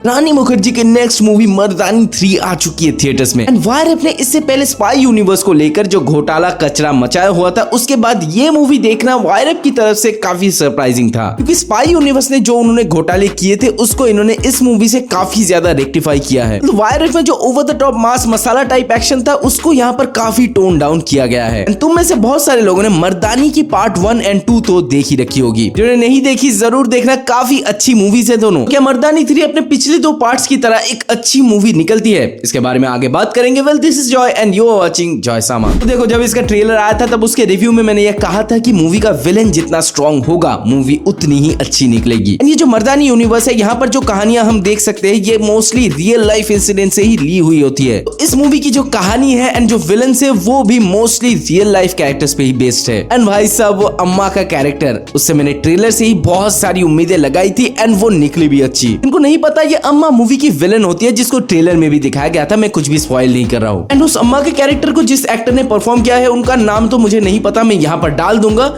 रानी मुखर्जी की next movie मर्दानी 3 आ चुकी है थिएटर्स में। एंड वायरअप ने इससे पहले स्पाई यूनिवर्स को लेकर जो घोटाला कचरा मचाया हुआ था, उसके बाद ये मूवी देखना वायरअप की तरफ से काफी सरप्राइजिंग था, क्योंकि स्पाई यूनिवर्स ने जो उन्होंने घोटाले किए थे उसको इन्होंने इस मूवी से काफी ज्यादा रेक्टिफाई किया है। तो वायरअप में जो over the top mass masala type action था उसको यहाँ पर काफी टोन डाउन किया गया है। तुम में से बहुत सारे लोगों ने मर्दानी की पार्ट 1 और 2 तो देखी रखी होगी, जिन्होंने नहीं देखी जरूर देखना, काफी अच्छी मूवीज है दोनों। क्या मर्दानी 3 अपने पिछले 2 पार्ट्स की तरह एक अच्छी मूवी निकलती है? इसके बारे में आगे बात करेंगे। Well, this is Joy and you are watching Joy Sama. तो देखो, जब इसका ट्रेलर आया था तब उसके रिव्यू में मैंने ये कहा था कि मूवी का विलेन जितना स्ट्रॉन्ग होगा मूवी उतनी ही अच्छी निकलेगी। ये जो मर्दानी यूनिवर्स है, यहाँ पर जो कहानियां हम देख सकते हैं ये मोस्टली रियल लाइफ इंसिडेंट से ही ली हुई होती है। तो इस मूवी की जो कहानी है एंड जो विलन है वो भी मोस्टली रियल लाइफ कैरेक्टर्स पे ही बेस्ड है। एंड भाई साहब, वो अम्मा का कैरेक्टर, उससे मैंने ट्रेलर से ही बहुत सारी उम्मीदें लगाई थी एंड वो निकली भी अच्छी। इनको नहीं पता ये अम्मा मूवी की विलन होती है, जिसको ट्रेलर में भी दिखाया गया था। मैं कुछ भी स्पॉइल नहीं कर रहा हूँ। एंड उस अम्मा के कैरेक्टर को जिस एक्टर ने परफॉर्म किया है उनका नाम तो मुझे नहीं पता, मैं यहाँ पर डाल दूंगा।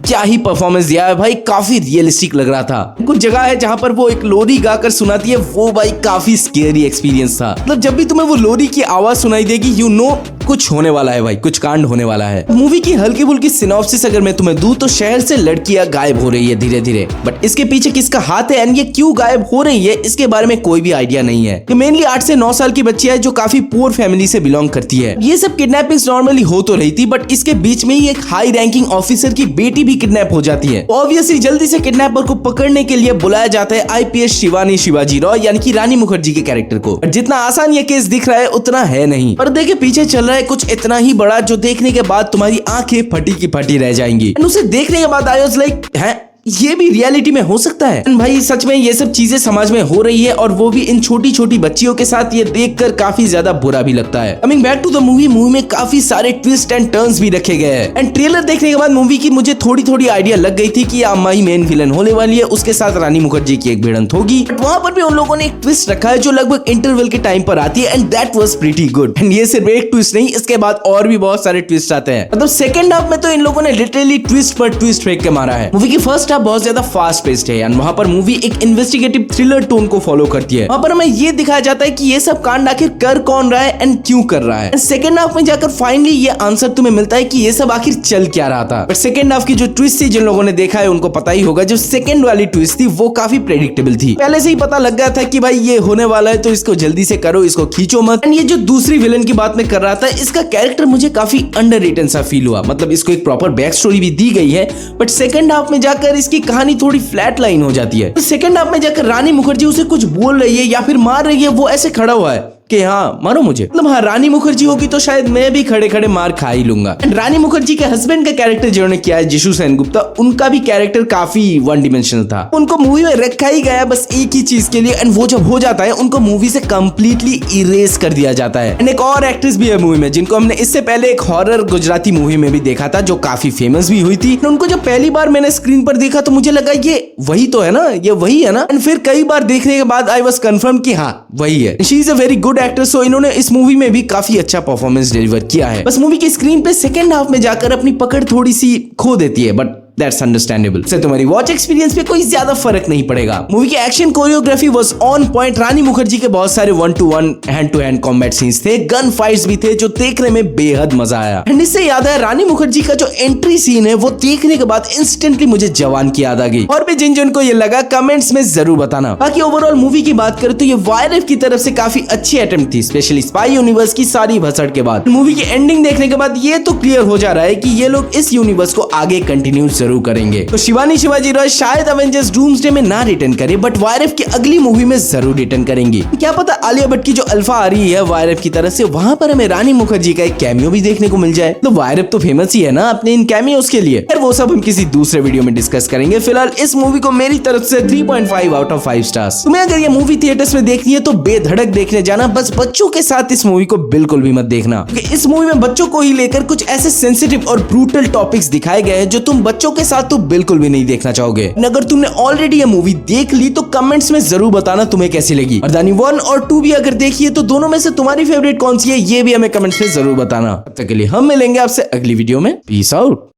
क्या ही परफॉर्मेंस दिया है भाई, काफी रियलिस्टिक लग रहा था। कुछ जगह है जहां पर वो एक लोरी गाकर सुनाती है, वो भाई काफी स्केरी एक्सपीरियंस था। मतलब जब भी तुम्हें वो लोरी की आवाज सुनाई देगी, यू नो कुछ होने वाला है भाई, कुछ कांड होने वाला है। मूवी की हल्की फुल्की सिनॉप्सिस अगर मैं तुम्हें दूं तो शहर से लड़कियां गायब हो रही है धीरे धीरे, बट इसके पीछे किसका हाथ है एंड ये क्यों गायब हो रही है इसके बारे में कोई भी आइडिया नहीं है। ये मेनली 8 से 9 साल की बच्ची है जो काफी पुअर फैमिली से बिलोंग करती है। ये सब किडनैपिंग्स नॉर्मली हो तो रही थी, बट इसके बीच में ही एक हाई रैंकिंग ऑफिसर की बेटी भी किडनैप हो जाती है। ऑब्वियसली जल्दी से किडनैपर को पकड़ने के लिए बुलाया जाता है आईपीएस शिवानी शिवाजी राव यानी कि रानी मुखर्जी के कैरेक्टर को। जितना आसान ये केस दिख रहा है उतना है नहीं। पर्दे के पीछे चल रहा है कुछ इतना ही बड़ा जो देखने के बाद तुम्हारी आंखें फटी की फटी रह जाएंगी। उसे देखने के बाद आई वाज लाइक, हैं ये भी रियलिटी में हो सकता है? भाई सच में ये सब चीजें समाज में हो रही है और वो भी इन छोटी छोटी बच्चियों के साथ। ये देखकर काफी ज्यादा बुरा भी लगता है। Coming back to the movie में काफी सारे ट्विस्ट एंड टर्न्स भी रखे गए हैं। एंड ट्रेलर देखने के बाद मूवी की मुझे थोड़ी थोड़ी आइडिया लग गई थी कि अम्मा ही मेन विलन होने वाली है, उसके साथ रानी मुखर्जी की एक भिड़ंत होगी। बट वहां पर भी उन लोगों ने एक ट्विस्ट रखा है जो लगभग इंटरवल के टाइम पर आती है and that was pretty good. And ये सिर्फ एक ट्विस्ट नहीं, इसके बाद और भी बहुत सारे ट्विस्ट आते हैं। मतलब सेकंड हाफ में तो इन लोगों ने लिटरली ट्विस्ट पर ट्विस्ट फेंक के मारा है। मूवी की फर्स्ट हाफ बहुत ज्यादा फास्ट पेस्ड है एंड वहां पर मूवी एक इन्वेस्टिगेटिव थ्रिलर टोन को फॉलो करती है। वहां पर हमें ये दिखाया जाता है कि ये सब कांड आखिर कर कौन रहा है एंड क्यों कर रहा है। सेकंड हाफ में जाकर फाइनली ये आंसर तुम्हें मिलता है कि ये सब आखिर चल क्या रहा था। बट सेकंड हाफ की जो ट्विस्ट थी, जिन लोगों ने देखा है उनको पता ही होगा, जो सेकंड वाली ट्विस्ट थी वो काफी प्रेडिक्टेबल थी। पहले से ही पता लग गया था कि भाई ये होने वाला है तो इसको जल्दी से करो, इसको खींचो मत। एंड ये जो दूसरी विलन की बात मैं कर रहा था, इसका कैरेक्टर मुझे काफी अंडररेटेड सा फील हुआ। मतलब इसको एक प्रॉपर बैक स्टोरी भी दी गई है, बट सेकंड हाफ में जाकर इसकी कहानी थोड़ी फ्लैट लाइन हो जाती है। तो सेकंड हाफ में जाकर रानी मुखर्जी उसे कुछ बोल रही है या फिर मार रही है, वो ऐसे खड़ा हुआ है कि हाँ मारो मुझे। मतलब हाँ, रानी मुखर्जी होगी तो शायद मैं भी खड़े खड़े मार खा ही लूंगा। रानी मुखर्जी के हस्बैंड का कैरेक्टर जिन्होंने किया है जिशु सेनगुप्ता, उनका भी कैरेक्टर काफी वन डिमेंशनल था। उनको मूवी में रखा ही गया बस एक ही चीज के लिए, एंड वो जब हो जाता है उनको मूवी से कंप्लीटली इरेज कर दिया जाता है। एंड एक और एक्ट्रेस भी है मूवी में जिनको हमने इससे पहले एक हॉरर गुजराती मूवी में भी देखा था जो काफी फेमस भी हुई थी। उनको जब पहली बार मैंने स्क्रीन पर देखा तो मुझे लगा ये वही तो है ना, ये वही है ना। एंड फिर कई बार देखने के बाद आई वाज कंफर्म कि हाँ वही है। She is a very good actor, so इन्होंने इस मूवी में भी काफी अच्छा परफॉर्मेंस डिलीवर किया है। बस मूवी की स्क्रीन पे सेकंड हाफ में जाकर अपनी पकड़ थोड़ी सी खो देती है, बट That's understandable. से तुम्हारी वॉच एक्सपीरियंस पे कोई ज्यादा फर्क नहीं पड़ेगा। मूवी की action choreography was on point. Rani Mukherjee के बहुत सारे 1-to-1 हैंड-टू-हैंड कॉम्बैट सीन्स थे, गन फाइट्स भी थे जो देखने में बेहद मजा आया। एंड इससे याद है रानी मुखर्जी का जो एंट्री सीन है वो देखने के बाद इंस्टेंटली मुझे जवान की याद आ गई। और भी जिन जिन को ये लगा कमेंट्स में जरूर बताना। बाकी ओवरऑल मूवी की बात करें तो ये वायरअप की तरफ से काफी अच्छी अटेम्प्ट थी, स्पेशली स्पाई यूनिवर्स की सारी भसड़ के बाद। मूवी की एंडिंग देखने के बाद ये तो क्लियर हो जा रहा है कि ये लोग इस यूनिवर्स को आगे कंटिन्यू जरूर करेंगे। तो शिवानी शिवाजी राव शायद एवेंजर्स डूम्सडे में ना रिटर्न करे, बट वायरअप की अगली मूवी में जरूर रिटर्न करेंगी। क्या पता आलिया भट्ट की जो अल्फा आ रही है वायरअप की तरफ से, वहां पर हमें रानी मुखर्जी का एक कैमियो भी देखने को मिल जाए। तो वायरअप तो फेमस ही है ना अपने इन कैमियोस के लिए। फिर वो सब हम किसी दूसरे वीडियो में डिस्कस करेंगे। फिलहाल इस मूवी को मेरी तरफ से 3.5 आउट ऑफ 5 स्टार्स। तुम्हें अगर ये मूवी थिएटर्स में देखनी है तो बेधड़क देखने जाना, बस बच्चों के साथ इस मूवी को बिल्कुल भी मत देखना, क्योंकि इस मूवी में बच्चों को ही लेकर कुछ ऐसे सेंसिटिव और ब्रूटल टॉपिक्स दिखाए गए हैं जो तुम बच्चों के साथ तो बिल्कुल भी नहीं देखना चाहोगे। अगर तुमने ऑलरेडी ये मूवी देख ली तो कमेंट्स में जरूर बताना तुम्हें कैसी लगी। मर्दानी 1 और 2 भी अगर देखी है तो दोनों में से तुम्हारी फेवरेट कौन सी है ये भी हमें कमेंट्स में जरूर बताना। तब तक के लिए हम मिलेंगे आपसे अगली वीडियो में। Peace out.